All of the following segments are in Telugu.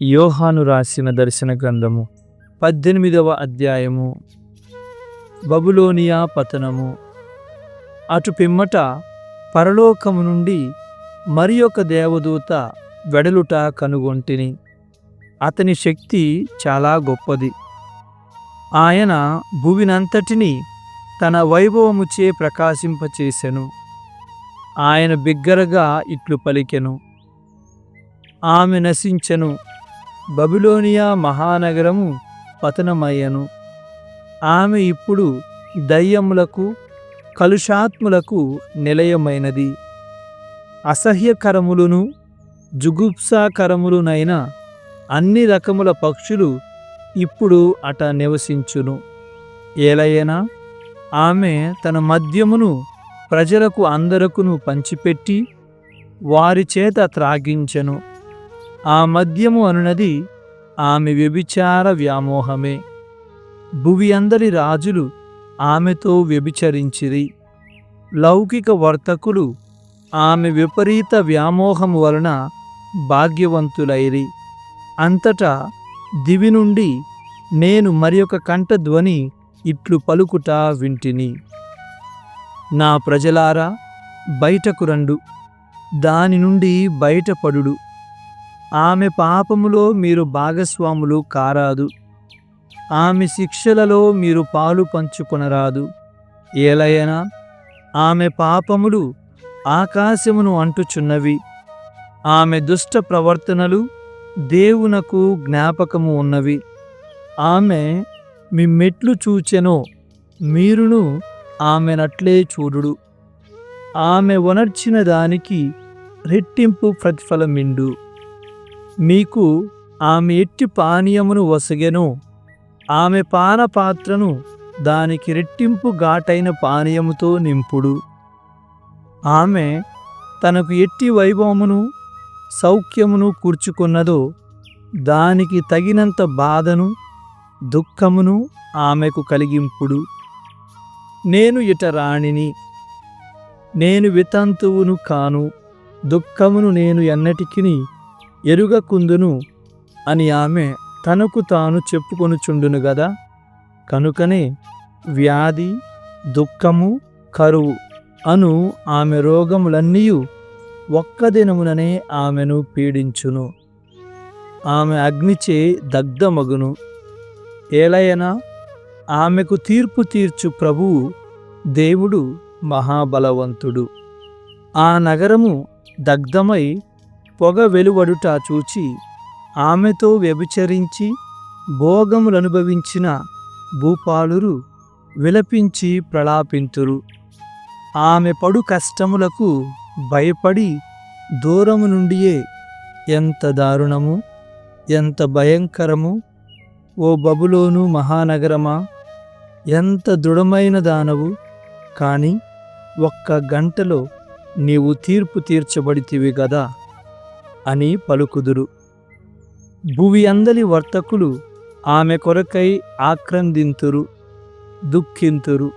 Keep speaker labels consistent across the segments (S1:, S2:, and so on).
S1: యోహాను రాసిన దర్శన గ్రంథము 18వ అధ్యాయము. బబులోనియా పతనము. అటు పిమ్మట పరలోకము నుండి మరి ఒక దేవదూత వెడలుట కనుగొంటిని. అతని శక్తి చాలా గొప్పది. ఆయన భువినంతటిని తన వైభవముచే ప్రకాశింపచేసెను. ఆయన బిగ్గరగా ఇట్లు పలికెను, ఆమె నశించెను, బబులోనియా మహానగరము పతనమయ్యను. ఆమె ఇప్పుడు దయ్యములకు కలుషాత్ములకు నిలయమైనది. అసహ్యకరములును జుగుప్సాకరములునైన అన్ని రకముల పక్షులు ఇప్పుడు అట నివసించును. ఏలయనా ఆమె తన మద్యమును ప్రజలకు అందరకును పంచిపెట్టి వారి చేత త్రాగించెను. ఆ మద్యము అనునది ఆమె వ్యభిచార వ్యామోహమే. భువి అందరి రాజులు ఆమెతో వ్యభిచరించిరి. లౌకిక వర్తకులు ఆమె విపరీత వ్యామోహము వలన భాగ్యవంతులైరి. అంతటా దివి నుండి నేను మరి ఒక కంఠధ్వని ఇట్లు పలుకుట వింటిని, నా ప్రజలారా బయటకు రండు, దాని నుండి బయటపడుడు. ఆమె పాపములో మీరు భాగస్వాములు కారాదు, ఆమె శిక్షలలో మీరు పాలు పంచుకొనరాదు. ఏలయనా ఆమె పాపములు ఆకాశమును అంటుచున్నవి, ఆమె దుష్ట ప్రవర్తనలు దేవునకు జ్ఞాపకము ఉన్నవి. ఆమె మీ మెట్లు చూచెనో మీరును ఆమెనట్లే చూడుడు. ఆమె వనర్చిన దానికి రెట్టింపు ప్రతిఫలమిండు. మీకు ఆమె ఎట్టి పానీయమును వసగెనో ఆమె పానపాత్రను దానికి రెట్టింపు ఘాటైన పానీయముతో నింపుడు. ఆమె తనకు ఎట్టి వైభవమును సౌఖ్యమును కూర్చుకున్నదో దానికి తగినంత బాధను దుఃఖమును ఆమెకు కలిగింపుడు. నేను ఇట రాణిని, నేను వితంతువును కాను, దుఃఖమును నేను ఎన్నటికిని ఎరుగకుందును అని ఆమె తనకు తాను చెప్పుకొనుచుండును గదా. కనుకనే వ్యాధి, దుఃఖము, కరువు అను ఆమె రోగములన్నీయు ఒక్క దినముననే ఆమెను పీడించును. ఆమె అగ్నిచే దగ్ధమగును. ఏలయనా ఆమెకు తీర్పు తీర్చు ప్రభువు దేవుడు మహాబలవంతుడు. ఆ నగరము దగ్ధమై పొగ వెలువడుట చూచి ఆమెతో వ్యభిచరించి భోగములనుభవించిన భూపాలురు విలపించి ప్రలాపింతురు. ఆమె పడు కష్టములకు భయపడి దూరము నుండియే ఎంత దారుణము, ఎంత భయంకరము, ఓ బబులోను మహానగరమా, ఎంత దృఢమైన దానవు, కాని ఒక్క గంటలో నీవు తీర్పు తీర్చబడితివి గదా అని పలుకుదురు. భువి అందలి వర్తకులు ఆమె కొరకై ఆక్రందింతురు, దుఃఖింతురు.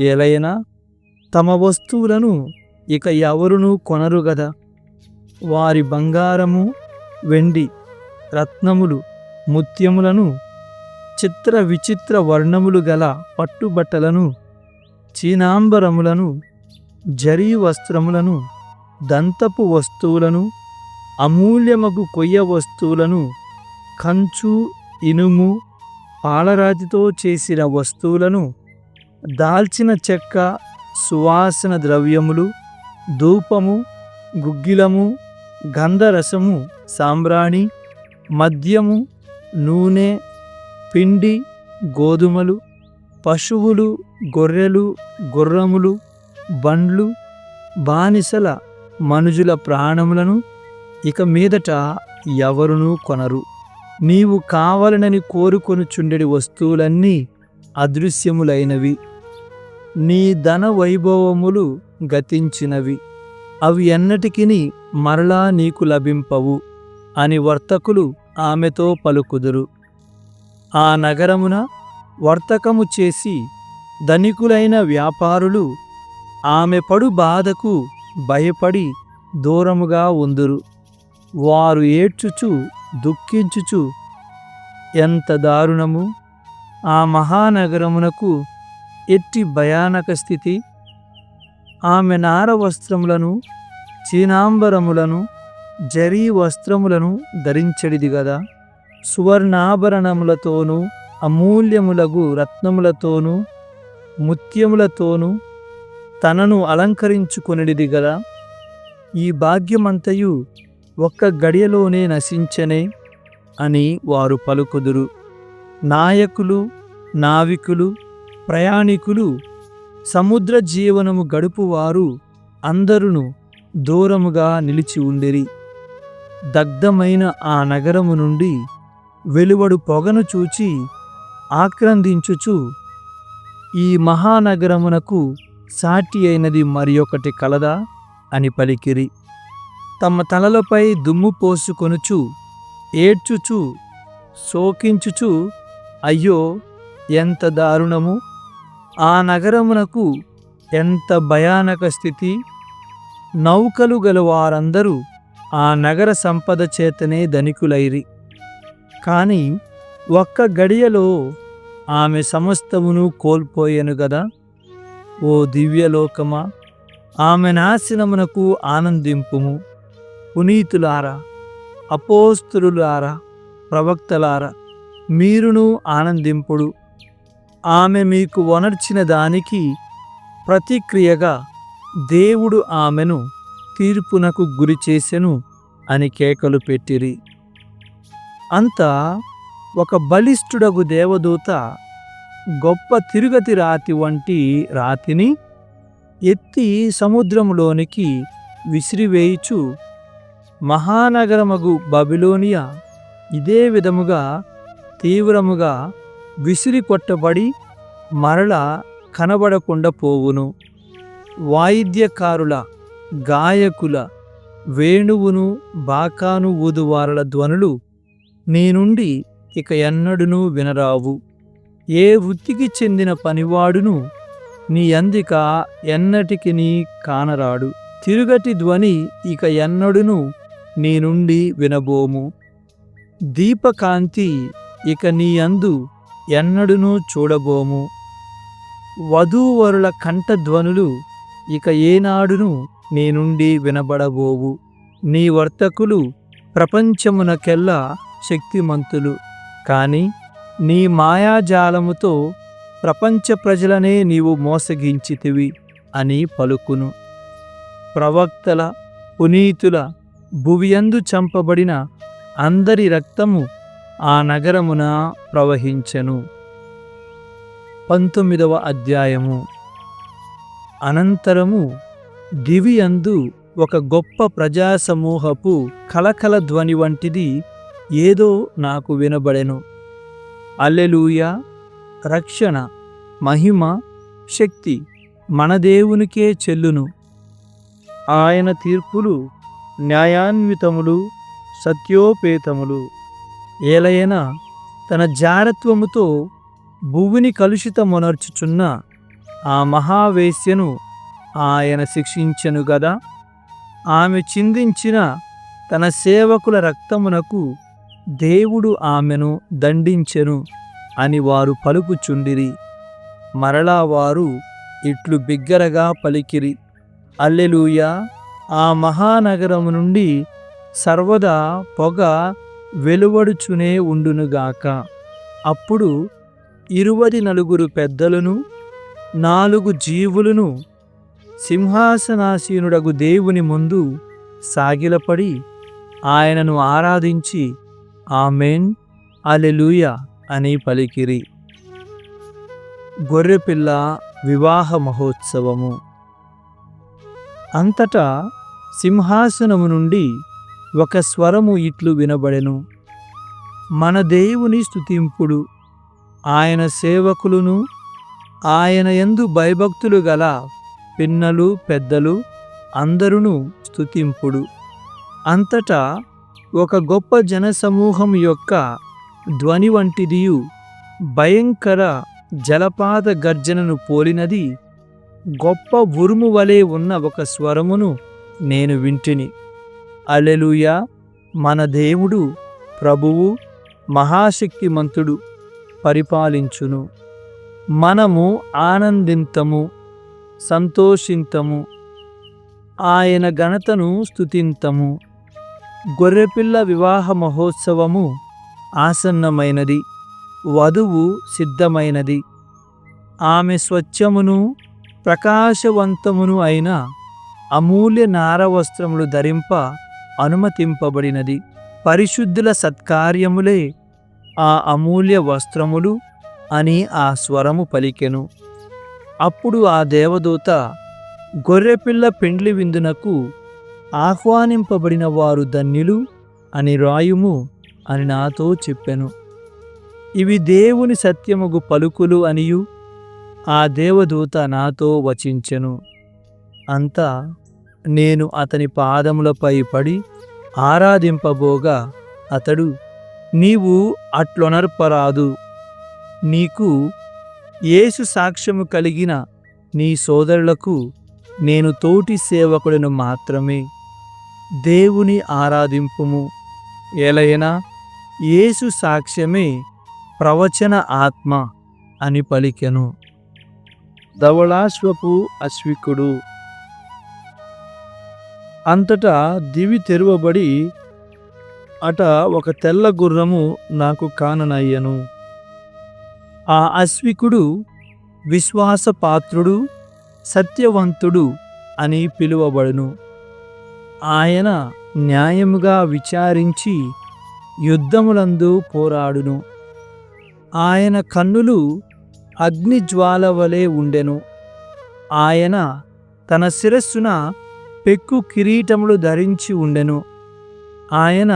S1: ఏలైనా తమ వస్తువులను ఇక ఎవరునూ కొనరు గదా. వారి బంగారము, వెండి, రత్నములు, ముత్యములను, చిత్ర విచిత్ర వర్ణములు గల పట్టుబట్టలను, చీనాంబరములను, జరీ వస్త్రములను, దంతపు వస్తువులను, అమూల్యమగు కొయ్య వస్తువులను, కంచు, ఇనుము, పాలరాతితో చేసిన వస్తువులను, దాల్చిన చెక్క, సువాసన ద్రవ్యములు, ధూపము, గుగ్గిలము, గంధరసము, సాంబ్రాణి, మద్యము, నూనె, పిండి, గోధుమలు, పశువులు, గొర్రెలు, గుర్రములు, బండ్లు, బానిసల మనుజుల ప్రాణములను ఇక మీదట ఎవరునూ కొనరు. నీవు కావలనని కోరుకొనుచుండెడి వస్తువులన్నీ అదృశ్యములైనవి. నీ ధన వైభవములు గతించినవి, అవి ఎన్నటికిని మరలా నీకు లభింపవు అని వర్తకులు ఆమెతో పలుకుదురు. ఆ నగరమున వర్తకము చేసి ధనికులైన వ్యాపారులు ఆమె పడు బాధకు భయపడి దూరముగా ఉందురు. వారు ఏడ్చుచు దుఃఖించుచు, ఎంత దారుణము! ఆ మహానగరమునకు ఎట్టి భయానక స్థితి! ఆమె నార వస్త్రములను, చీనాంబరములను, జరీ వస్త్రములను ధరించెడిది గదా! సువర్ణాభరణములతోనూ, అమూల్యములగు రత్నములతోనూ, ముత్యములతోనూ తనను అలంకరించుకొనిడిది గదా! ఈ భాగ్యమంతయు ఒక్క గడియలోనే నశించెనే అని వారు పలుకుదురు. నాయకులు, నావికులు, ప్రయాణికులు, సముద్ర జీవనము గడుపువారు అందరును దూరముగా నిలిచి ఉండిరి. దగ్ధమైన ఆ నగరము నుండి వెలువడు పొగను చూచి ఆక్రందించుచు, ఈ మహానగరమునకు సాటి అయినది మరి ఒకటి కలదా అని పలికిరి. తమ తలలపై దుమ్ము పోసుకొనుచు, ఏడ్చుచు, శోకించుచు, అయ్యో ఎంత దారుణము! ఆ నగరమునకు ఎంత భయానక స్థితి! నౌకలు గల వారందరూ ఆ నగర సంపద చేతనే ధనికులైరి. కాని ఒక్క గడియలో ఆమె సమస్తమును కోల్పోయెను గదా! ఓ దివ్యలోకమా, ఆమె నాశనమునకు ఆనందింపుము. పునీతులారా, అపోస్తలులారా, ప్రవక్తలారా, మీరును ఆనందింపుడు. ఆమె మీకు వనర్చిన దానికి ప్రతిక్రియగా దేవుడు ఆమెను తీర్పునకు గురి చేసెను అని కేకలు పెట్టిరి. అంతా ఒక బలిష్ఠుడగు దేవదూత గొప్ప తిరుగతి రాతి వంటి రాతిని ఎత్తి సముద్రములోనికి విసిరివేయుచు, మహానగరమగు బబిలోనియా ఇదే విధముగా తీవ్రముగా విసిరి కొట్టబడి మరల కనబడకుండా పోవును. వాయిద్యకారుల, గాయకుల, వేణువును, బాకాను ఊదువారల ధ్వనులు నీ నుండి ఇక ఎన్నడునూ వినరావు. ఏ వృత్తికి చెందిన పనివాడును నీ అందిక ఎన్నటికి నీ కానరాడు. తిరుగటి ధ్వని ఇక ఎన్నడును నీ నుండి వినబోము. దీపకాంతి ఇక నీ అందు ఎన్నడునూ చూడబోము. వధూవరుల కంఠధ్వనులు ఇక ఏనాడును నీ నుండి వినబడబోవు. నీ వర్తకులు ప్రపంచమునకెల్లా శక్తిమంతులు, కాని నీ మాయాజాలముతో ప్రపంచ ప్రజలనే నీవు మోసగించితివి అని పలుకును. ప్రవక్తల, పునీతుల, భువియందు చంపబడిన అందరి రక్తము ఆ నగరమున ప్రవహించెను. 19వ అధ్యాయము. అనంతరము దివియందు ఒక గొప్ప ప్రజాసమూహపు కలకల ధ్వని వంటిది ఏదో నాకు వినబడెను. హల్లెలూయా! రక్షణ, మహిమ, శక్తి మన దేవునికే చెల్లును. ఆయన తీర్పులు న్యాయాన్వితములు, సత్యోపేతములు. ఏలయనా తన జారత్వముతో భూమిని కలుషితమునర్చుచున్న ఆ మహావేశ్యను ఆయన శిక్షించెను గదా! ఆమె చిందించిన తన సేవకుల రక్తమునకు దేవుడు ఆమెను దండించెను అని వారు పలుకుచుండిరి. మరలా వారు ఇట్లు బిగ్గరగా పలికిరి, హల్లెలూయా! ఆ మహానగరము నుండి సర్వదా పొగ వెలువడుచునే ఉండునుగాక. అప్పుడు 24 పెద్దలను, 4 జీవులను సింహాసనాసీనుడగు దేవుని ముందు సాగిలపడి ఆయనను ఆరాధించి ఆమేన్, హల్లెలూయా అని పలికిరి. గొర్రెపిల్ల వివాహ మహోత్సవము. అంతటా సింహాసనము నుండి ఒక స్వరము ఇట్లు వినబడెను, మన దేవుని స్తుతింపుడు, ఆయన సేవకులును ఆయన యందు భయభక్తులు గల పిన్నలు పెద్దలు అందరును స్తుతింపుడు. అంతటా ఒక గొప్ప జనసమూహం యొక్క ధ్వని వంటిదియు, భయంకర జలపాత గర్జనను పోలినది గొప్ప ఉరుము వలె ఉన్న ఒక స్వరమును నేను వింటిని. హల్లెలూయా! మన దేవుడు ప్రభువు మహాశక్తిమంతుడు పరిపాలించును. మనము ఆనందింతము, సంతోషింతము, ఆయన ఘనతను స్తుతింతము. గొర్రెపిల్ల వివాహ మహోత్సవము ఆసన్నమైనది, వధువు సిద్ధమైనది. ఆమె స్వచ్ఛమును ప్రకాశవంతమును అయిన అమూల్య నారవస్త్రములు ధరింప అనుమతింపబడినది. పరిశుద్ధుల సత్కార్యములే ఆ అమూల్య వస్త్రములు అని ఆ స్వరము పలికెను. అప్పుడు ఆ దేవదూత, గొర్రెపిల్ల పెండ్లి విందునకు ఆహ్వానింపబడిన వారు ధన్యులు అని రాయుము అని నాతో చెప్పెను. ఇవి దేవుని సత్యముగు పలుకులు అనియు ఆ దేవదూత నాతో వచించెను. అంతా నేను అతని పాదములపై పడి ఆరాధింపబోగా అతడు, నీవు అట్లొనర్పరాదు. నీకు యేసు సాక్ష్యము కలిగిన నీ సోదరులకు నేను తోటి సేవకుడను మాత్రమే. దేవుని ఆరాధింపుము. ఏలయనా యేసు సాక్ష్యమే ప్రవచన ఆత్మ అని పలికెను. ధవళాశ్వపు అశ్వికుడు. అంతటా దివి తెరువబడి అట ఒక తెల్ల గుర్రము నాకు కాననయ్యను. ఆ అశ్వికుడు విశ్వాసపాత్రుడు, సత్యవంతుడు అని పిలువబడును. ఆయన న్యాయముగా విచారించి యుద్ధములందు పోరాడును. ఆయన కన్నులు అగ్నిజ్వాల వలె ఉండెను. ఆయన తన శిరస్సున పెక్కు కిరీటములు ధరించి ఉండెను. ఆయన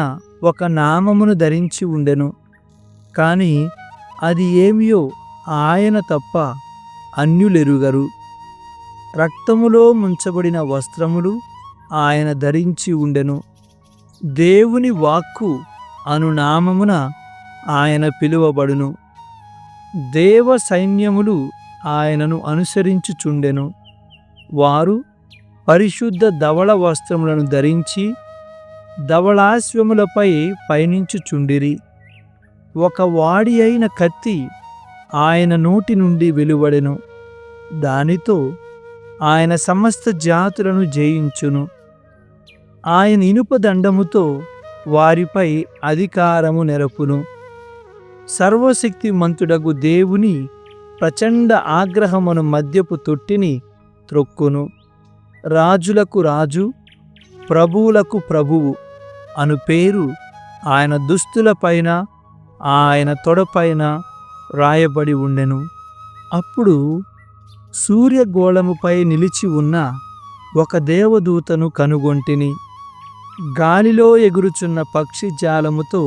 S1: ఒక నామమును ధరించి ఉండెను, కాని అది ఏమియో ఆయన తప్ప అన్యులెరుగరు. రక్తములో ముంచబడిన వస్త్రములు ఆయన ధరించి ఉండెను. దేవుని వాక్కు అను నామమున ఆయన పిలువబడును. దేవ సైన్యములు ఆయనను అనుసరించుచుండెను. వారు పరిశుద్ధ ధవళ వస్త్రములను ధరించి ధవళాశ్వములపై పయనించుచుండిరి. ఒక వాడి అయిన కత్తి ఆయన నోటి నుండి వెలువడెను. దానితో ఆయన సమస్త జాతులను జయించును. ఆయన ఇనుప దండముతో వారిపై అధికారము నెరపును. సర్వశక్తిమంతుడగు దేవుని ప్రచండ ఆగ్రహమును మద్యపు తొట్టిని త్రొక్కును. రాజులకు రాజు, ప్రభువులకు ప్రభువు అను పేరు ఆయన దుస్తులపైన, ఆయన తొడపైన రాయబడి ఉండెను. అప్పుడు సూర్యగోళముపై నిలిచి ఉన్న ఒక దేవదూతను కనుగొంటిని. గాలిలో ఎగురుచున్న పక్షి జాలముతో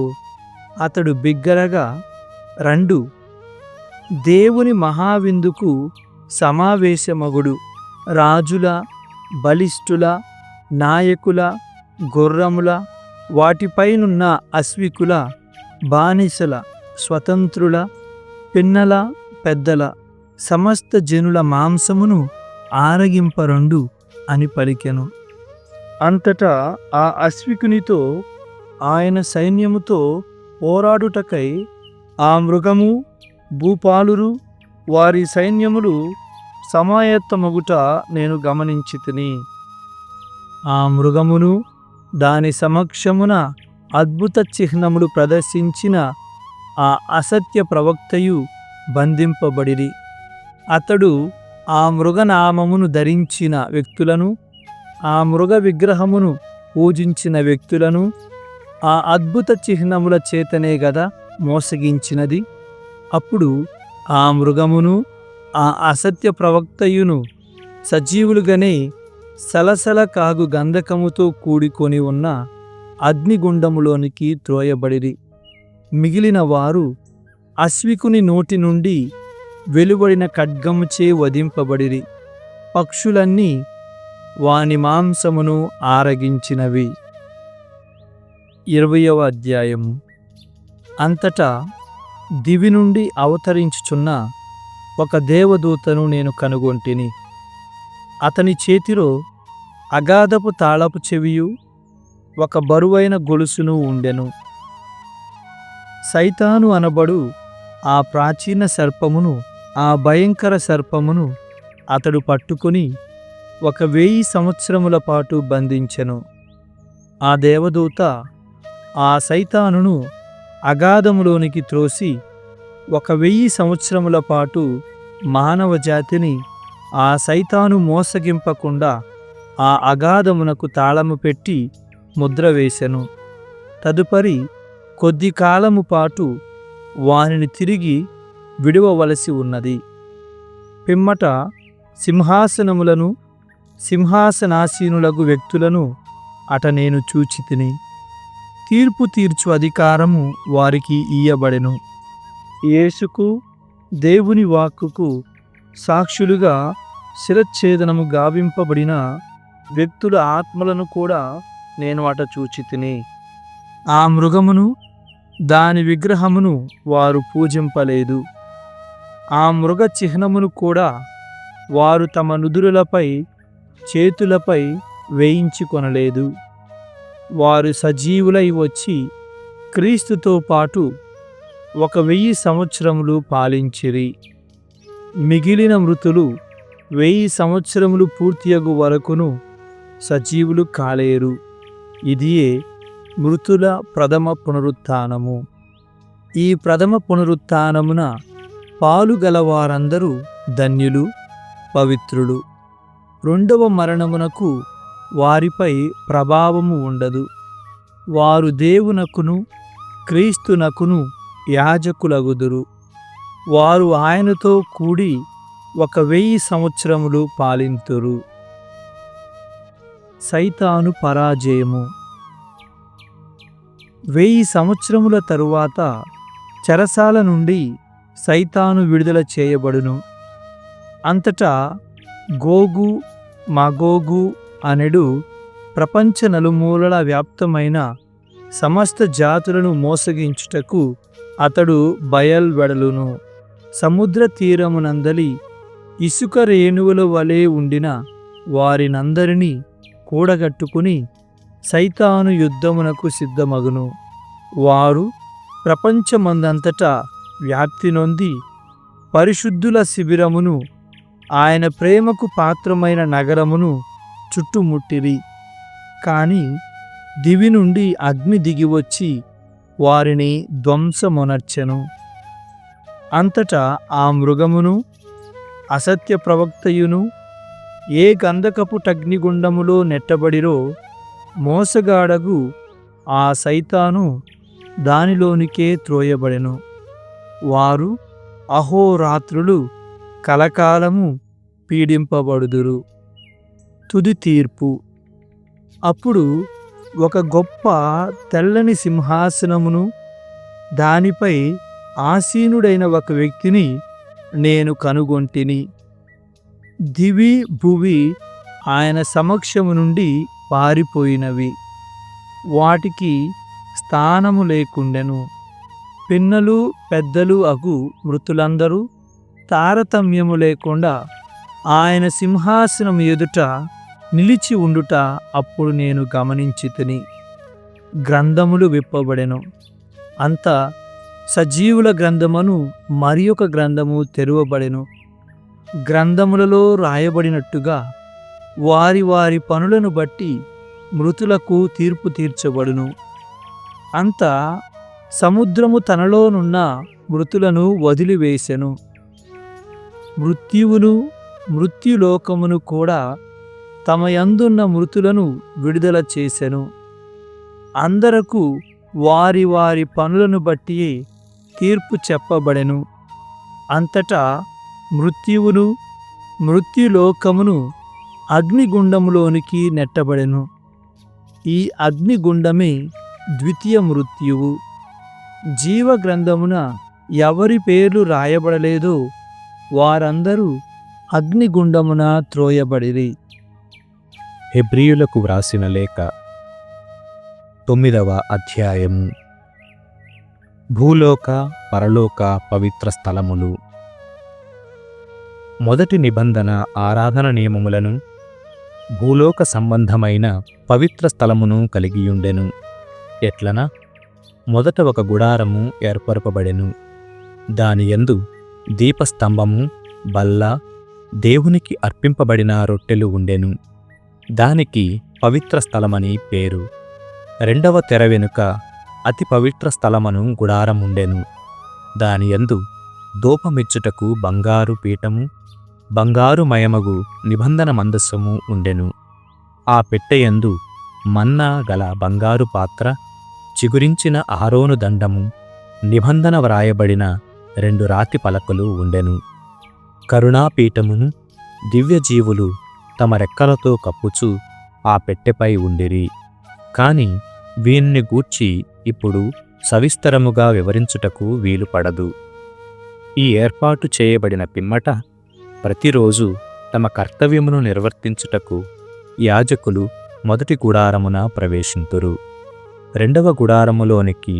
S1: అతడు బిగ్గరగా, రండు, దేవుని మహావిందుకు సమావేశమగుడు. రాజుల, బలిష్ఠుల, నాయకుల, గుర్రముల, వాటిపైనున్న అశ్వికుల, బానిసల, స్వతంత్రుల, పిన్నల, పెద్దల, సమస్త జనుల మాంసమును ఆరగింపరండు అని పలికెను. అంతటా ఆ అశ్వికునితో ఆయన సైన్యముతో పోరాడుటకై ఆ మృగము, భూపాలురు, వారి సైన్యములు సమాయత్తమగుట నేను గమనించితిని. ఆ మృగమును దాని సమక్షమున అద్భుత చిహ్నములు ప్రదర్శించిన ఆ అసత్య ప్రవక్తయు బంధింపబడిరి. అతడు ఆ మృగనామమును ధరించిన వ్యక్తులను, ఆ మృగ విగ్రహమును పూజించిన వ్యక్తులను ఆ అద్భుత చిహ్నముల చేతనే గదా మోసగించినది. అప్పుడు ఆ మృగమును ఆ అసత్య ప్రవక్తయును సజీవులుగానే సలసల కాగు గంధకముతో కూడుకొని ఉన్న అగ్నిగుండములోనికి త్రోయబడిరి. మిగిలిన వారు అశ్వికుని నోటి నుండి వెలువడిన ఖడ్గముచే వధింపబడిరి. పక్షులన్నీ వాని మాంసమును ఆరగించినవి. 20వ అధ్యాయము. అంతటా దివి నుండి అవతరించుచున్న ఒక దేవదూతను నేను కనుగొంటిని. అతని చేతిలో అగాధపు తాళపు చెవియు, ఒక బరువైన గొలుసును ఉండెను. సైతాను అనబడు ఆ ప్రాచీన సర్పమును, ఆ భయంకర సర్పమును అతడు పట్టుకుని 1000 సంవత్సరముల పాటు బంధించెను. ఆ దేవదూత ఆ సైతానును అగాధములోనికి త్రోసి 1000 సంవత్సరముల పాటు మానవ జాతిని ఆ సైతాను మోసగింపకుండా ఆ అగాధమునకు తాళము పెట్టి ముద్ర వేసెను. తదుపరి కొద్ది కాలము పాటు వానిని తిరిగి విడువవలసి ఉన్నది. పిమ్మట సింహాసనములను, సింహాసనాసీనులగు వ్యక్తులను అట నేను చూచితిని. తీర్పు తీర్చు అధికారము వారికి ఇయ్యబడెను. యేసుకు, దేవుని వాక్కుకు సాక్షులుగా శిరచ్ఛేదనము గావింపబడిన వ్యక్తుల ఆత్మలను కూడా నేను అట చూచితిని. ఆ మృగమును, దాని విగ్రహమును వారు పూజింపలేదు. ఆ మృగ చిహ్నమును కూడా వారు తమ నుదురులపై, చేతులపై వేయించుకొనలేదు. వారు సజీవులై వచ్చి క్రీస్తుతో పాటు 1000 సంవత్సరములు పాలించిరి. మిగిలిన మృతులు 1000 సంవత్సరములు పూర్తియగు వరకును సజీవులు కాలేరు. ఇదియే మృతుల ప్రథమ పునరుత్థానము. ఈ ప్రథమ పునరుత్థానమున పాలుగల వారందరూ ధన్యులు, పవిత్రులు. రెండవ మరణమునకు వారిపై ప్రభావము ఉండదు. వారు దేవునకును క్రీస్తునకును యాజకులగుదురు. వారు ఆయనతో కూడి 1000 సంవత్సరములు పాలింతురు. సైతాను పరాజయము. 1000 సంవత్సరముల తరువాత చెరసాల నుండి సైతాను విడుదల చేయబడును. అంతటా గోగు, మగోగు అనెడు ప్రపంచ నలుమూలల వ్యాప్తమైన సమస్త జాతులను మోసగించుటకు అతడు బయల్వెడలును. సముద్ర తీరమునందలి ఇసుక రేణువుల వలె ఉండిన వారినందరినీ కూడగట్టుకుని సైతాను యుద్ధమునకు సిద్ధమగును. వారు ప్రపంచమందంతటా వ్యాప్తి నొంది పరిశుద్ధుల శిబిరమును, ఆయన ప్రేమకు పాత్రమైన నగరమును చుట్టుముట్టిరి. కాని దివి నుండి అగ్ని దిగివచ్చి వారిని ధ్వంసమొనర్చెను. అంతటా ఆ మృగమును, అసత్య ప్రవక్తయును ఏ గంధకపుటగ్నిగుండములో నెట్టబడిరో మోసగాడగు ఆ సైతాను దానిలోనికే త్రోయబడెను. వారు అహోరాత్రులు కలకాలము పీడింపబడుదురు. తుది తీర్పు. అప్పుడు ఒక గొప్ప తెల్లని సింహాసనమును, దానిపై ఆసీనుడైన ఒక వ్యక్తిని నేను కనుగొంటిని. దివి భువి ఆయన సమక్షము నుండి పారిపోయినవి. వాటికి స్థానము లేకుండెను. పిన్నలు పెద్దలు అగు మృతులందరూ తారతమ్యము లేకుండా ఆయన సింహాసనం ఎదుట నిలిచి ఉండుట అప్పుడు నేను గమనించితిని. గ్రంథములు విప్పబడెను. అంత సజీవుల గ్రంథమును మరి ఒక గ్రంథము తెరువబడెను. గ్రంథములలో రాయబడినట్టుగా వారి వారి పనులను బట్టి మృతులకు తీర్పు తీర్చబడును. అంత సముద్రము తనలోనున్న మృతులను వదిలివేసెను. మృత్యువును మృత్యులోకమును కూడా తమ యందున్న మృతులను విడుదల చేసెను. అందరకు వారి వారి పనులను బట్టి తీర్పు చెప్పబడెను. అంతటా మృత్యువును మృత్యులోకమును అగ్నిగుండములోనికి నెట్టబడెను. ఈ అగ్నిగుండమే ద్వితీయ మృత్యువు. జీవగ్రంథమున ఎవరి పేర్లు రాయబడలేదో వారందరూ అగ్నిగుండమున త్రోయబడిరి.
S2: హెబ్రీయులకు వ్రాసిన లేఖ 9వ అధ్యాయము. భూలోక పరలోక పవిత్ర స్థలములు. మొదటి నిబంధన ఆరాధన నియమములను, భూలోక సంబంధమైన పవిత్ర స్థలమును కలిగియుండెను. ఎట్లన మొదట ఒక గుడారము ఏర్పరపబడెను. దాని యందు దీపస్తంభము, బల్ల, దేవునికి అర్పింపబడిన రొట్టెలు ఉండెను. దానికి పవిత్ర స్థలమని పేరు. రెండవ తెర వెనుక అతి పవిత్ర స్థలమను గుడారముండెను. దాని యందు ధూపమిచ్చుటకు బంగారు పీఠము, బంగారు మయమగు నిబంధన మందస్సము ఉండెను. ఆ పెట్టెయందు మన్నా గల బంగారు పాత్ర, చిగురించిన అహరోను దండము, నిబంధన వ్రాయబడిన 2 రాతి పలకలు ఉండెను. కరుణాపీఠమును దివ్యజీవులు తమ రెక్కలతో కప్పుచు ఆ పెట్టెపై ఉండిరి. కాని వీనిని గూర్చి ఇప్పుడు సవిస్తరముగా వివరించుటకు వీలుపడదు. ఈ ఏర్పాటు చేయబడిన పిమ్మట ప్రతిరోజు తమ కర్తవ్యమును నిర్వర్తించుటకు యాజకులు మొదటి గుడారమున ప్రవేశింతురు. రెండవ గుడారములోనికి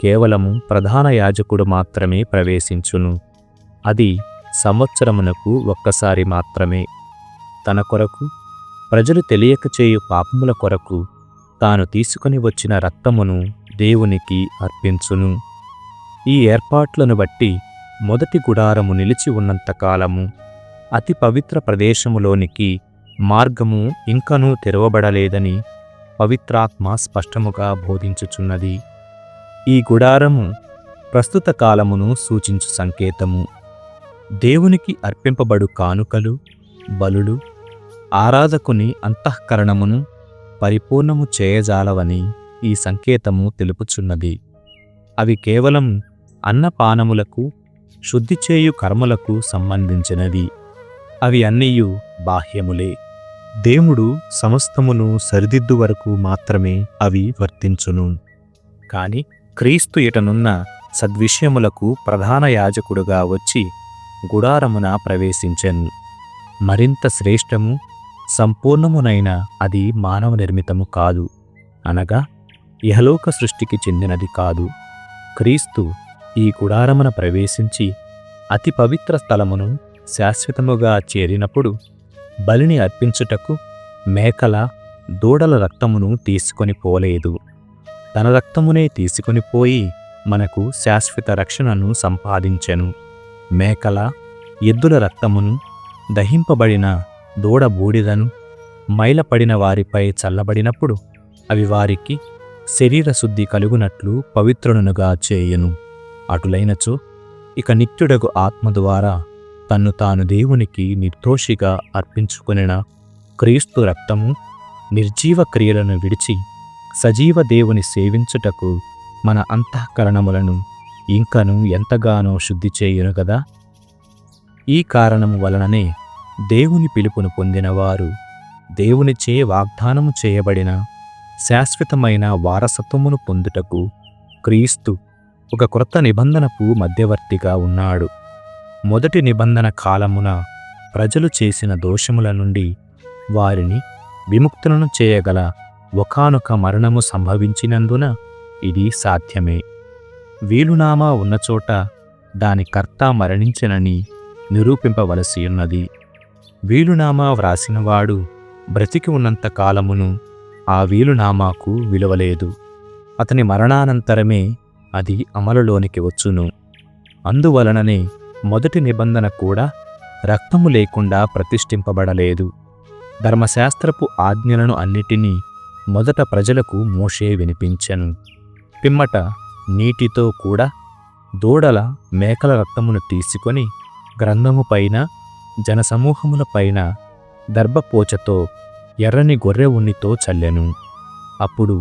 S2: కేవలము ప్రధాన యాజకుడు మాత్రమే ప్రవేశించును. అది సంవత్సరమునకు ఒక్కసారి మాత్రమే. తన కొరకు, ప్రజలు తెలియక చేయు పాపముల కొరకు తాను తీసుకొని వచ్చిన రక్తమును దేవునికి అర్పించును. ఈ ఏర్పాట్లను బట్టి మొదటి గుడారము నిలిచి ఉన్నంతకాలము అతి పవిత్ర ప్రదేశములోనికి మార్గము ఇంకనూ తెరవబడలేదని పవిత్రాత్మ స్పష్టముగా బోధించుచున్నది. ఈ గుడారము ప్రస్తుత కాలమును సూచించు సంకేతము. దేవునికి అర్పింపబడు కానుకలు, బలులు ఆరాధకుని అంతఃకరణమును పరిపూర్ణము చేయజాలవని ఈ సంకేతము తెలుపుచున్నది. అవి కేవలం అన్నపానములకు, శుద్ధి చేయు కర్మలకు సంబంధించినవి. అవి అన్నీయు బాహ్యములే. దేవుడు సమస్తమును సరిదిద్దు వరకు మాత్రమే అవి వర్తించును. కాని క్రీస్తు ఇటనున్న సద్విషయములకు ప్రధాన యాజకుడుగా వచ్చి గుడారమున ప్రవేశించెను. మరింత శ్రేష్టము, సంపూర్ణమునైన అది మానవ నిర్మితము కాదు, అనగా ఇహలోక సృష్టికి చెందినది కాదు. క్రీస్తు ఈ గుడారమున ప్రవేశించి అతి పవిత్ర స్థలమును శాశ్వతముగా చేరినప్పుడు బలిని అర్పించుటకు మేకల, దూడల రక్తమును తీసుకొని పోలేదు. తన రక్తమునే తీసుకొని పోయి మనకు శాశ్వత రక్షణను సంపాదించెను. మేకల, ఎద్దుల రక్తమును, దహింపబడిన దూడ బూడిదను మైలపడిన వారిపై చల్లబడినప్పుడు అవి వారికి శరీర శుద్ధి కలుగునట్లు పవిత్రునుగా చేయును. అటులైనచో ఇక నిత్యుడగు ఆత్మ ద్వారా తన్ను తాను దేవునికి నిర్దోషిగా అర్పించుకొనిన క్రీస్తు రక్తము నిర్జీవ క్రియలను విడిచి సజీవ దేవుని సేవించుటకు మన అంతఃకరణములను ఇంకను ఎంతగానో శుద్ధి చేయును గదా. ఈ కారణము వలననే దేవుని పిలుపును పొందినవారు దేవునిచే వాగ్దానము చేయబడిన శాశ్వతమైన వారసత్వమును పొందుటకు క్రీస్తు ఒక క్రొత్త నిబంధనకు మధ్యవర్తిగా ఉన్నాడు. మొదటి నిబంధన కాలమున ప్రజలు చేసిన దోషముల నుండి వారిని విముక్తులను చేయగల ఒకానొక మరణము సంభవించినందున ఇది సాధ్యమే. వీలునామా ఉన్నచోట దాని కర్త మరణించెనని నిరూపింపవలసి ఉన్నది. వీలునామా వ్రాసినవాడు బ్రతికి ఉన్నంత కాలమును ఆ వీలునామాకు విలువలేదు. అతని మరణానంతరమే అది అమలులోనికి వచ్చును. అందువలననే మొదటి నిబంధన కూడా రక్తము లేకుండా ప్రతిష్ఠింపబడలేదు. ధర్మశాస్త్రపు ఆజ్ఞలను అన్నిటినీ మొదట ప్రజలకు మోషే వినిపించెను. పిమ్మట నీటితో కూడా దూడల, మేకల రక్తమును తీసుకొని గ్రంథముపైన, జనసమూహములపైన దర్భపోచతో ఎర్రని గొర్రె ఉన్నితో చల్లెను. అప్పుడు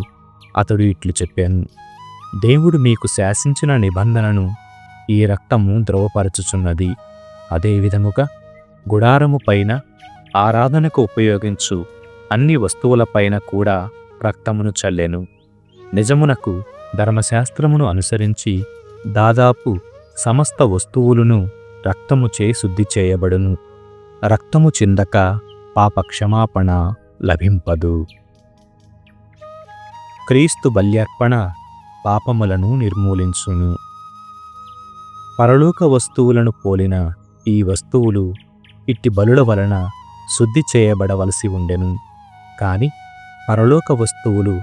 S2: అతడు ఇట్లు చెప్పాను: దేవుడు మీకు శాసించిన నిబంధనను ఈ రక్తము ధ్రువపరచుచున్నది. అదేవిధముగా గుడారము పైన ఆరాధనకు ఉపయోగించు అన్ని వస్తువులపైన కూడా రక్తమును చల్లెను. నిజమునకు ధర్మశాస్త్రమును అనుసరించి దాదాపు సమస్త వస్తువులను రక్తముచే శుద్ధి చేయబడును. రక్తము చిందక పాపక్షమాపణ లభింపదు. క్రీస్తు బల్యార్పణ పాపములను నిర్మూలించును. పరలోక వస్తువులను పోలిన ఈ వస్తువులు ఇట్టి బలుల వలన శుద్ధి చేయబడవలసి ఉండెను. కాని పరలోక వస్తువులు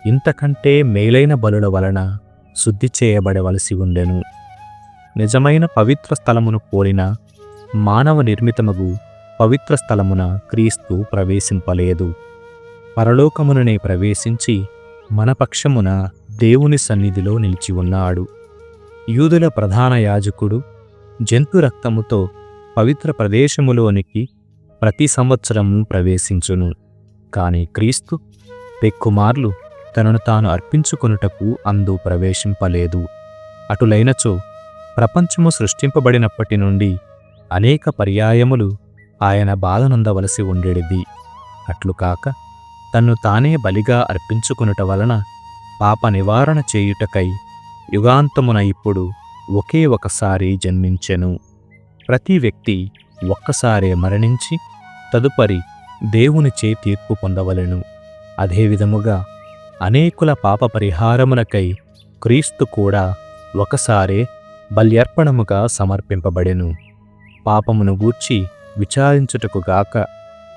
S2: ఇంతకంటే మేలైన బలుల వలన శుద్ధి చేయబడవలసి ఉండెను. నిజమైన పవిత్ర స్థలమును పోలిన మానవ నిర్మితమగు పవిత్ర స్థలమున క్రీస్తు ప్రవేశింపలేదు. పరలోకముననే ప్రవేశించి మన పక్షమున దేవుని సన్నిధిలో నిలిచి ఉన్నాడు. యూదుల ప్రధాన యాజకుడు జంతు రక్తముతో పవిత్ర ప్రదేశములోనికి ప్రతి సంవత్సరము ప్రవేశించును. కాని క్రీస్తు పెక్కుమార్లు తనను తాను అర్పించుకొనుటకు అందు ప్రవేశింపలేదు. అటులైనచో ప్రపంచము సృష్టింపబడినప్పటి నుండి అనేక పర్యాయములు ఆయన బాధనొందవలసి ఉండేది. అట్లు కాక తన్ను తానే బలిగా అర్పించుకొనుట వలన పాప నివారణ చేయుటకై యుగాంతమున ఇప్పుడు ఒకే ఒకసారి జన్మించెను. ప్రతి వ్యక్తి ఒక్కసారే మరణించి తదుపరి దేవునిచే తీర్పు పొందవలెను. అదేవిధముగా అనేకుల పాప పరిహారమునకై క్రీస్తు కూడా ఒకసారే బల్యర్పణముగా సమర్పింపబడెను. పాపమును గూర్చి విచారించుటకు గాక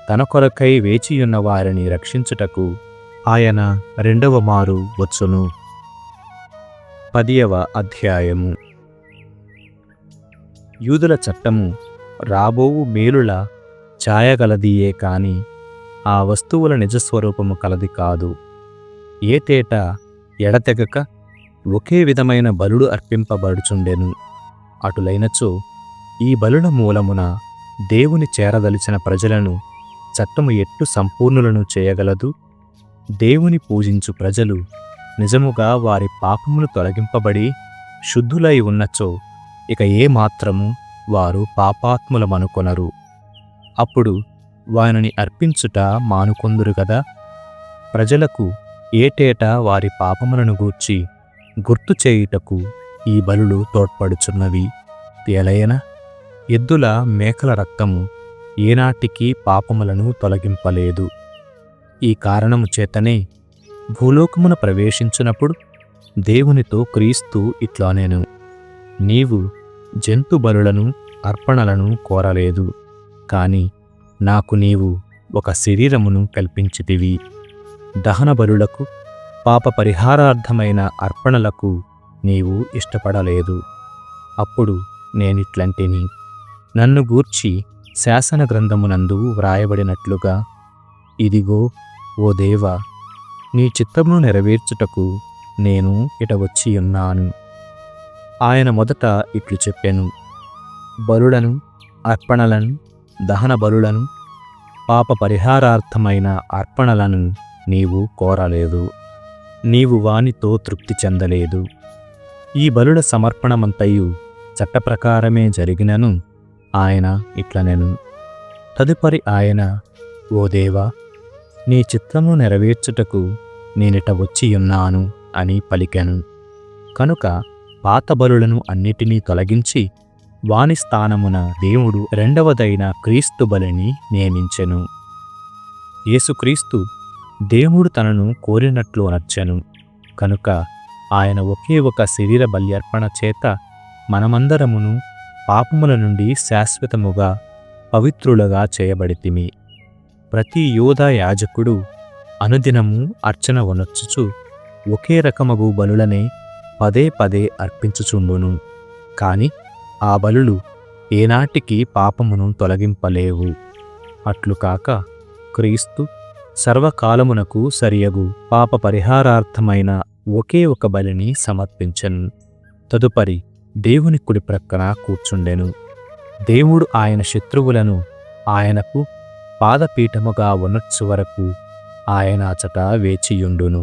S2: తన కొరకై వేచియున్న వారిని రక్షించుటకు ఆయన రెండవ మారు వచ్చును. 10వ అధ్యాయము. యూదుల చట్టము రాబోవు మేలుల ఛాయగలదియే కాని ఆ వస్తువుల నిజస్వరూపము కలది కాదు. ఏటేటా ఎడతెగక ఒకే విధమైన బలుడు అర్పింపబడుచుండెను. అటులైనచో ఈ బలుల మూలమున దేవుని చేరదలిచిన ప్రజలను చట్టము ఎట్టు సంపూర్ణులను చేయగలదు? దేవుని పూజించు ప్రజలు నిజముగా వారి పాపములు తొలగింపబడి శుద్ధులై ఉన్నచో ఇక ఏమాత్రము వారు పాపాత్ములమనుకొనరు. అప్పుడు వానిని అర్పించుట మానుకొందురు గదా. ప్రజలకు ఏటేటా వారి పాపములను గూర్చి గుర్తు చేయుటకు ఈ బలులు తోడ్పడుచున్నవి. ఎలయన ఎద్దుల మేకల రక్తము ఏనాటికి పాపములను తొలగింపలేదు. ఈ కారణము చేతనే భూలోకమున ప్రవేశించినప్పుడు దేవునితో క్రీస్తు ఇట్లానేను, నీవు జంతు బలులను అర్పణలను కోరలేదు, కాని నాకు నీవు ఒక శరీరమును కల్పించితివి. దహన బలులకు పాప పరిహారార్థమైన అర్పణలకు నీవు ఇష్టపడలేదు. అప్పుడు నేనిట్లంటిని, నన్ను గూర్చి శాసన గ్రంథమునందు వ్రాయబడినట్లుగా, ఇదిగో ఓ దేవా, నీ చిత్తమును నెరవేర్చుటకు నేను ఇట వచ్చియున్నాను. ఆయన మొదట ఇట్లు చెప్పెను, బలులను అర్పణలను దహన బలులను పాప పరిహారార్థమైన అర్పణలను నీవు కోరలేదు. నీవు వానితో తృప్తి చెందలేదు. ఈ బలుల సమర్పణమంతయు చట్టప్రకారమే జరిగినను ఆయన ఇట్లనెను. తదుపరి ఆయన, ఓ దేవా, నీ చిత్తమును నెరవేర్చుటకు నేనిట వచ్చియున్నాను అని పలికెను. కనుక పాత బలులను అన్నిటినీ తొలగించి వాని స్థానమున దేవుడు రెండవదైన క్రీస్తు బలిని నియమించెను. యేసుక్రీస్తు దేవుడు తనను కోరినట్లు నచ్చెను. కనుక ఆయన ఒకే ఒక శరీర బల్యర్పణ చేత మనమందరమును పాపముల నుండి శాశ్వతముగా పవిత్రులుగా చేయబడితిమి. ప్రతి యూదా యాజకుడు అనుదినము అర్చన వనొచ్చుచు ఒకే రకమగు బలులనే పదే పదే అర్పించుచుండును. కాని ఆ బలులు ఏనాటికి పాపమును తొలగింపలేవు. అట్లు కాక క్రీస్తు సర్వకాలమునకు సరియగు పాప పరిహారార్థమైన ఒకే ఒక బలిని సమర్పించెను. తదుపరి దేవుని కుడి ప్రక్కన కూర్చుండెను. దేవుడు ఆయన శత్రువులను ఆయనకు పాదపీఠముగా ఉన్నచ్చు వరకు ఆయన అచట వేచియుండును.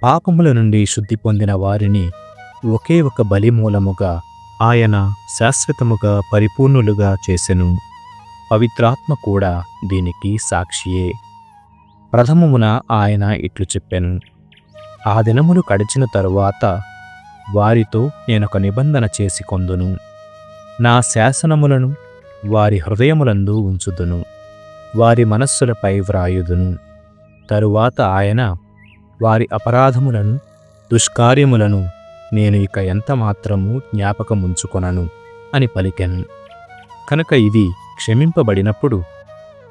S2: పాపముల నుండి శుద్ధి పొందిన వారిని ఒకే ఒక బలి మూలముగా ఆయన శాశ్వతముగా పరిపూర్ణులుగా చేసెను. పవిత్రాత్మ కూడా దీనికి సాక్షియే. ప్రథమమున ఆయన ఇట్లు చెప్పెను, ఆ దినములు గడిచిన తరువాత వారితో నేనొక నిబంధన చేసి కొందును. నా శాసనములను వారి హృదయములందు ఉంచుదును, వారి మనస్సులపై వ్రాయుదును. తరువాత ఆయన, వారి అపరాధములను దుష్కార్యములను నేను ఇక ఎంత మాత్రము జ్ఞాపకముంచుకొనను అని పలికెను. కనుక ఇది క్షమింపబడినప్పుడు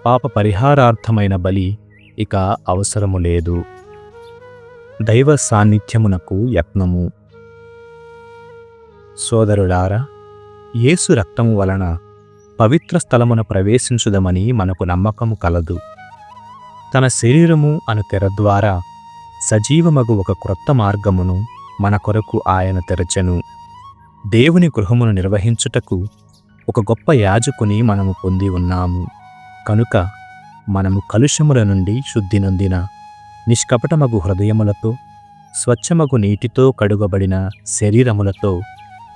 S2: పాప పరిహారార్థమైన బలి ఇక అవసరము లేదు. దైవ సాన్నిధ్యమునకు యత్నము. సోదరులారా, యేసు రక్తము వలన పవిత్ర స్థలమున ప్రవేశించుదమని మనకు నమ్మకము కలదు. తన శరీరము అను తెర ద్వారా సజీవమగు ఒక క్రొత్త మార్గమును మన కొరకు ఆయన తెరచెను. దేవుని గృహమును నిర్వహించుటకు ఒక గొప్ప యాజకుని మనము పొంది ఉన్నాము. కనుక మనము కలుషముల నుండి శుద్ధి నొందిన నిష్కపటమగు హృదయములతో, స్వచ్ఛమగు నీటితో కడుగబడిన శరీరములతో,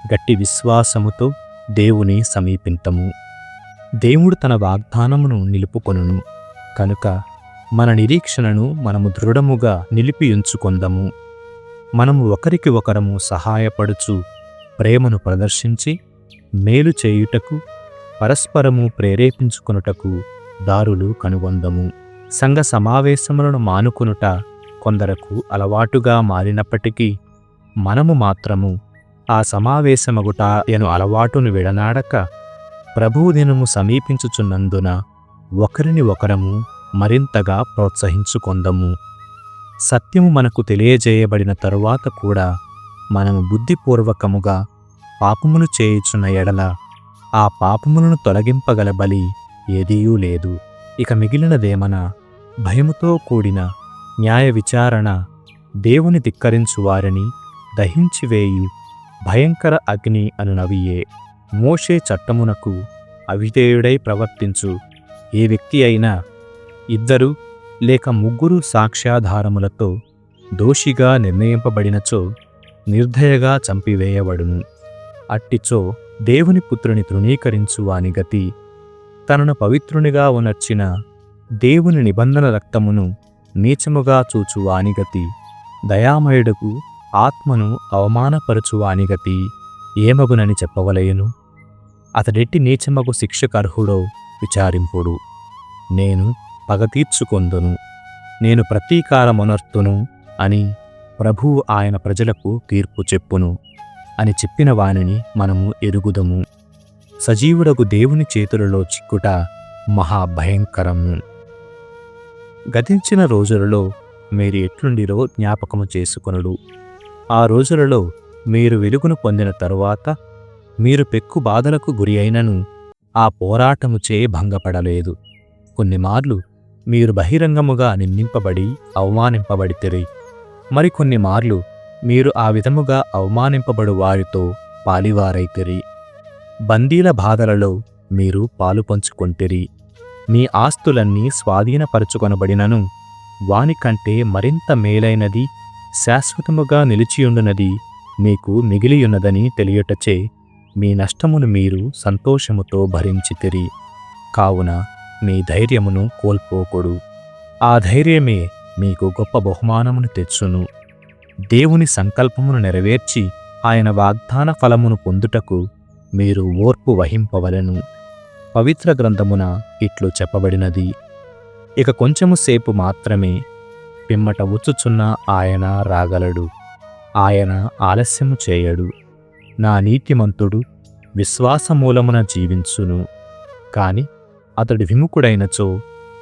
S2: గట్టి విశ్వాసముతో దేవుని సమీపింతము. దేవుడు తన వాగ్దానమును నిలుపుకొనును. కనుక మన నిరీక్షణను మనము దృఢముగా నిలిపియుంచుకొందము. మనము ఒకరికి ఒకరము సహాయపడుచు ప్రేమను ప్రదర్శించి మేలు చేయుటకు, పరస్పరము ప్రేరేపించుకొనుటకు దారులు కనుగొందము. సంఘ సమావేశములను మానుకొనుట కొందరకు అలవాటుగా మారినప్పటికీ మనము మాత్రము ఆ సమావేశమగుట ఎను అలవాటును విడనాడక, ప్రభువు దినము సమీపించుచున్నందున ఒకరిని ఒకరము మరింతగా ప్రోత్సహించుకొందము. సత్యము మనకు తెలియజేయబడిన తరువాత కూడా మనము బుద్ధిపూర్వకముగా పాపములు చేయుచున్న ఎడల ఆ పాపములను తొలగింపగల బలి ఏదీయూ లేదు. ఇక మిగిలినదేమన భయముతో కూడిన న్యాయ విచారణ, దేవుని ధిక్కరించు వారిని దహించివేయు భయంకర అగ్ని అనునవియే. మోషే చట్టమునకు అవిధేయుడై ప్రవర్తించు ఏ వ్యక్తి అయినా 2 లేక 3 సాక్ష్యాధారములతో దోషిగా నిర్ణయింపబడినచో నిర్దయగా చంపివేయబడును. అట్టిచో దేవుని పుత్రుని తృణీకరించు వాని గతి, తనను పవిత్రునిగా ఉనర్చిన దేవుని నిబంధన రక్తమును నీచముగా చూచు వాని గతి, దయామయుడుకు ఆత్మను అవమానపరచు వాని గతి ఏమగునని చెప్పవలయను. అతడెట్టి నీచమగు శిక్షకర్హుడో విచారింపుడు. నేను పగ తీర్చుకొందును, నేను ప్రతీకారమునర్తును అని ప్రభువు ఆయన ప్రజలకు తీర్పు చెప్పును అని చెప్పిన వానిని మనము ఎరుగుదము. సజీవుడగు దేవుని చేతులలో చిక్కుట మహాభయంకరము. గతించిన రోజులలో మీరు ఎట్లుండిరో జ్ఞాపకము చేసుకొనుడు. ఆ రోజులలో మీరు వెలుగును పొందిన తరువాత మీరు పెక్కు బాధలకు గురి అయినను ఆ పోరాటముచే భంగపడలేదు. కొన్నిమార్లు మీరు బహిరంగముగా నిందింపబడి అవమానింపబడితిరి. మరికొన్ని మార్లు మీరు ఆ విధముగా అవమానింపబడు వారితో పాలివారైతిరి. బందీల బాధలలో మీరు పాలు పంచుకొంటిరి. మీ ఆస్తులన్నీ స్వాధీనపరచుకొనబడినను వానికంటే మరింత మేలైనది, శాశ్వతముగా నిలిచియుండునది మీకు మిగిలియున్నదని తెలియుటచే మీ నష్టమును మీరు సంతోషముతో భరించితిరి. కావున మీ ధైర్యమును కోల్పోకుడు. ఆ ధైర్యమే మీకు గొప్ప బహుమానమును తెచ్చును. దేవుని సంకల్పమును నెరవేర్చి ఆయన వాగ్దాన ఫలమును పొందుటకు మీరు ఓర్పు వహింపవలెను. పవిత్ర గ్రంథమున ఇట్లు చెప్పబడినది, ఇక కొంచెము సేపు మాత్రమే, పిమ్మట వచ్చుచున్న ఆయన రాగలడు. ఆయన ఆలస్యము చేయడు. నా నీతిమంతుడు విశ్వాసమూలమున జీవించును. కాని అతడు విముఖుడైనచో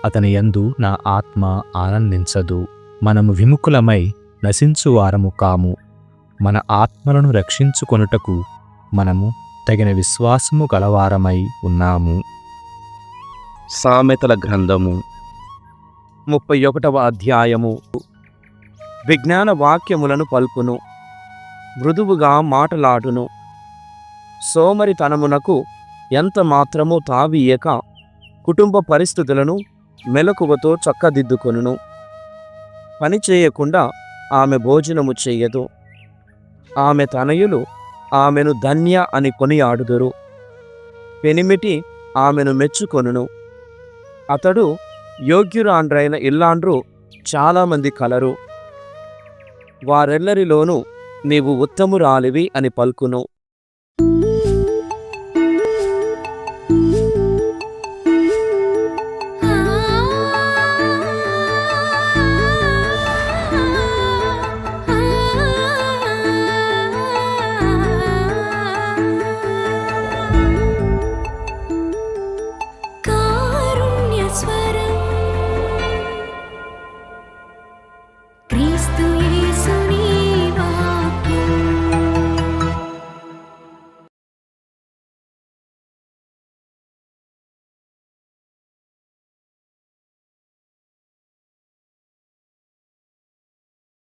S2: అతని యందు నా ఆత్మ ఆనందించదు. మనము విముఖులమై నశించువారము కాము. మన ఆత్మలను రక్షించుకొనుటకు మనము తగిన విశ్వాసము గలవారమై ఉన్నాము.
S3: సామెతల గ్రంథము 31వ అధ్యాయము. విజ్ఞాన వాక్యములను పల్పును, మృదువుగా మాటలాడును. సోమరితనమునకు ఎంత మాత్రము తావీయక కుటుంబ పరిస్థితులను మెలకువతో చక్కదిద్దుకొనును. పని చేయకుండా ఆమె భోజనము చెయ్యదు. ఆమె తనయులు ఆమెను ధన్య అని కొనియాడుదురు. పెనిమిటి ఆమెను మెచ్చుకొనును. అతడు యోగ్యురాండ్రైన ఇల్లాండ్రు చాలామంది కలరు. వారెల్లరిలోనూ నీవు ఉత్తమురాలివి అని పల్కును.